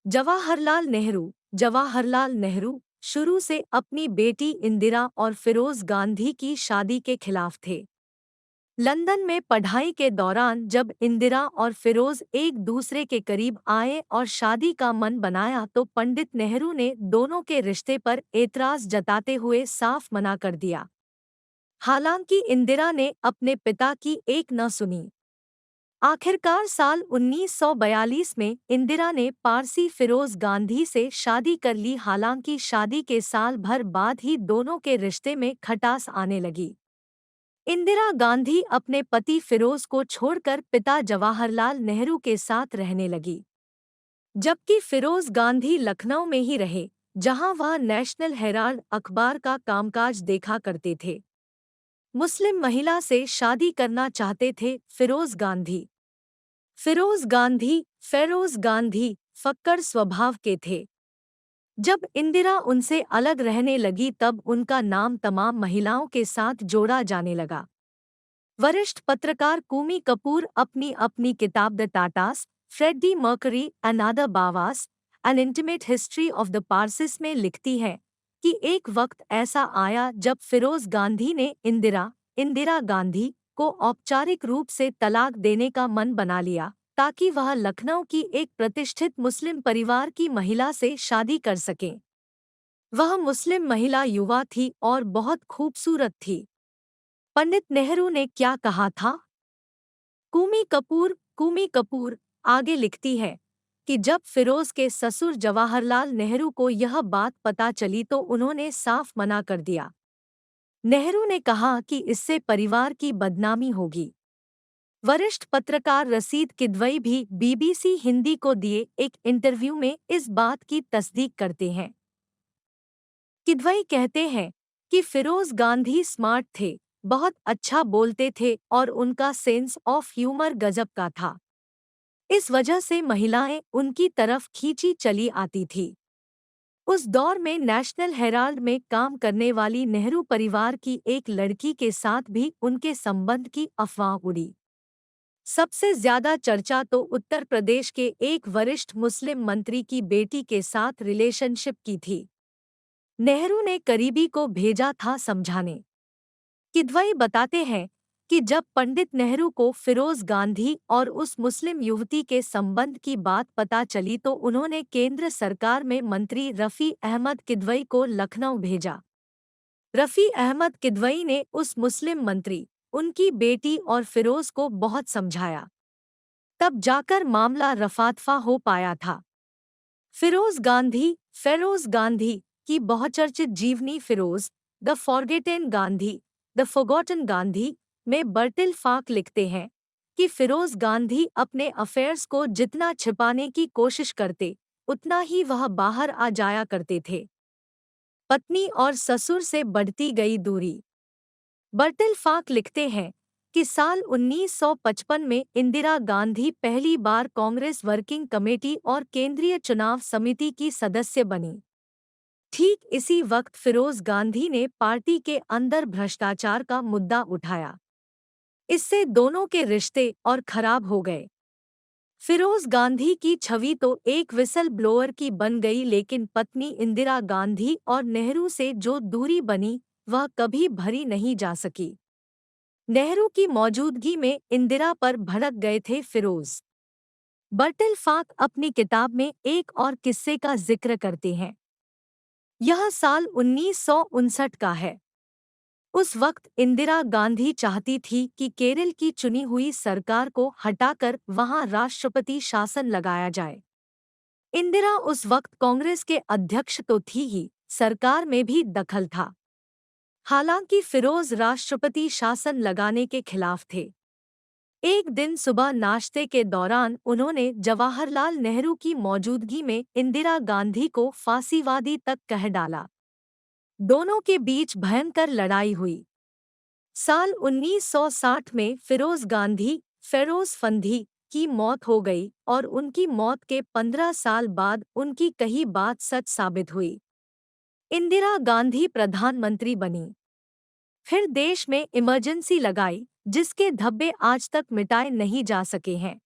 जवाहरलाल नेहरू शुरू से अपनी बेटी इंदिरा और फिरोज गांधी की शादी के खिलाफ थे। लंदन में पढ़ाई के दौरान जब इंदिरा और फिरोज एक दूसरे के करीब आए और शादी का मन बनाया तो पंडित नेहरू ने दोनों के रिश्ते पर एतराज जताते हुए साफ मना कर दिया। हालांकि इंदिरा ने अपने पिता की एक न सुनी। आखिरकार साल 1942 में इंदिरा ने पारसी फिरोज गांधी से शादी कर ली। हालांकि शादी के साल भर बाद ही दोनों के रिश्ते में खटास आने लगी। इंदिरा गांधी अपने पति फिरोज को छोड़कर पिता जवाहरलाल नेहरू के साथ रहने लगी, जबकि फिरोज गांधी लखनऊ में ही रहे, जहां वह नेशनल हेराल्ड अखबार का कामकाज देखा करते थे। मुस्लिम महिला से शादी करना चाहते थे फिरोज गांधी फक्कड़ स्वभाव के थे। जब इंदिरा उनसे अलग रहने लगी तब उनका नाम तमाम महिलाओं के साथ जोड़ा जाने लगा। वरिष्ठ पत्रकार कूमी कपूर अपनी अपनी किताब the Tatas, Freddie Mercury and other Bawas, an intimate history of the Parsis में लिखती है कि एक वक्त ऐसा आया जब फिरोज गांधी ने इंदिरा गांधी को औपचारिक रूप से तलाक देने का मन बना लिया ताकि वह लखनऊ की एक प्रतिष्ठित मुस्लिम परिवार की महिला से शादी कर सकें। वह मुस्लिम महिला युवा थी और बहुत खूबसूरत थी। पंडित नेहरू ने क्या कहा था? कूमी कपूर आगे लिखती है कि जब फिरोज के ससुर जवाहरलाल नेहरू को यह बात पता चली तो उन्होंने साफ मना कर दिया। नेहरू ने कहा कि इससे परिवार की बदनामी होगी। वरिष्ठ पत्रकार रशीद किदवई भी बीबीसी हिंदी को दिए एक इंटरव्यू में इस बात की तस्दीक करते हैं। किदवई कहते हैं कि फिरोज गांधी स्मार्ट थे, बहुत अच्छा बोलते थे और उनका सेंस ऑफ ह्यूमर गजब का था। इस वजह से महिलाएं उनकी तरफ खींची चली आती थी। उस दौर में नेशनल हेराल्ड में काम करने वाली नेहरू परिवार की एक लड़की के साथ भी उनके संबंध की अफवाह उड़ी। सबसे ज्यादा चर्चा तो उत्तर प्रदेश के एक वरिष्ठ मुस्लिम मंत्री की बेटी के साथ रिलेशनशिप की थी। नेहरू ने करीबी को भेजा था समझाने। किदवई बताते हैं कि जब पंडित नेहरू को फिरोज गांधी और उस मुस्लिम युवती के संबंध की बात पता चली तो उन्होंने केंद्र सरकार में मंत्री रफ़ी अहमद किदवई को लखनऊ भेजा। रफ़ी अहमद किदवई ने उस मुस्लिम मंत्री, उनकी बेटी और फिरोज को बहुत समझाया। तब जाकर मामला रफादफा हो पाया था। फिरोज गांधी की बहुचर्चित जीवनी द फॉरगॉटन गांधी में बर्टिल फाक लिखते हैं कि फिरोज गांधी अपने अफेयर्स को जितना छिपाने की कोशिश करते उतना ही वह बाहर आ जाया करते थे। पत्नी और ससुर से बढ़ती गई दूरी। बर्टिल फाक लिखते हैं कि साल 1955 में इंदिरा गांधी पहली बार कांग्रेस वर्किंग कमेटी और केंद्रीय चुनाव समिति की सदस्य बनी। ठीक इसी वक्त फिरोज गांधी ने पार्टी के अंदर भ्रष्टाचार का मुद्दा उठाया। इससे दोनों के रिश्ते और खराब हो गए। फिरोज गांधी की छवि तो एक विसल ब्लोअर की बन गई, लेकिन पत्नी इंदिरा गांधी और नेहरू से जो दूरी बनी वह कभी भरी नहीं जा सकी। नेहरू की मौजूदगी में इंदिरा पर भड़क गए थे फिरोज। बर्टिल फाक अपनी किताब में एक और किस्से का जिक्र करते हैं। यह साल 1959 का है। उस वक्त इंदिरा गांधी चाहती थी कि केरल की चुनी हुई सरकार को हटाकर वहां राष्ट्रपति शासन लगाया जाए। इंदिरा उस वक्त कांग्रेस के अध्यक्ष तो थी ही, सरकार में भी दखल था। हालांकि फिरोज राष्ट्रपति शासन लगाने के खिलाफ थे। एक दिन सुबह नाश्ते के दौरान उन्होंने जवाहरलाल नेहरू की मौजूदगी में इंदिरा गांधी को फांसीवादी तक कह डाला। दोनों के बीच भयंकर लड़ाई हुई। साल 1960 में फेरोज फंदी की मौत हो गई और उनकी मौत के 15 साल बाद उनकी कही बात सच साबित हुई। इंदिरा गांधी प्रधानमंत्री बनी। फिर देश में इमरजेंसी लगाई, जिसके धब्बे आज तक मिटाए नहीं जा सके हैं।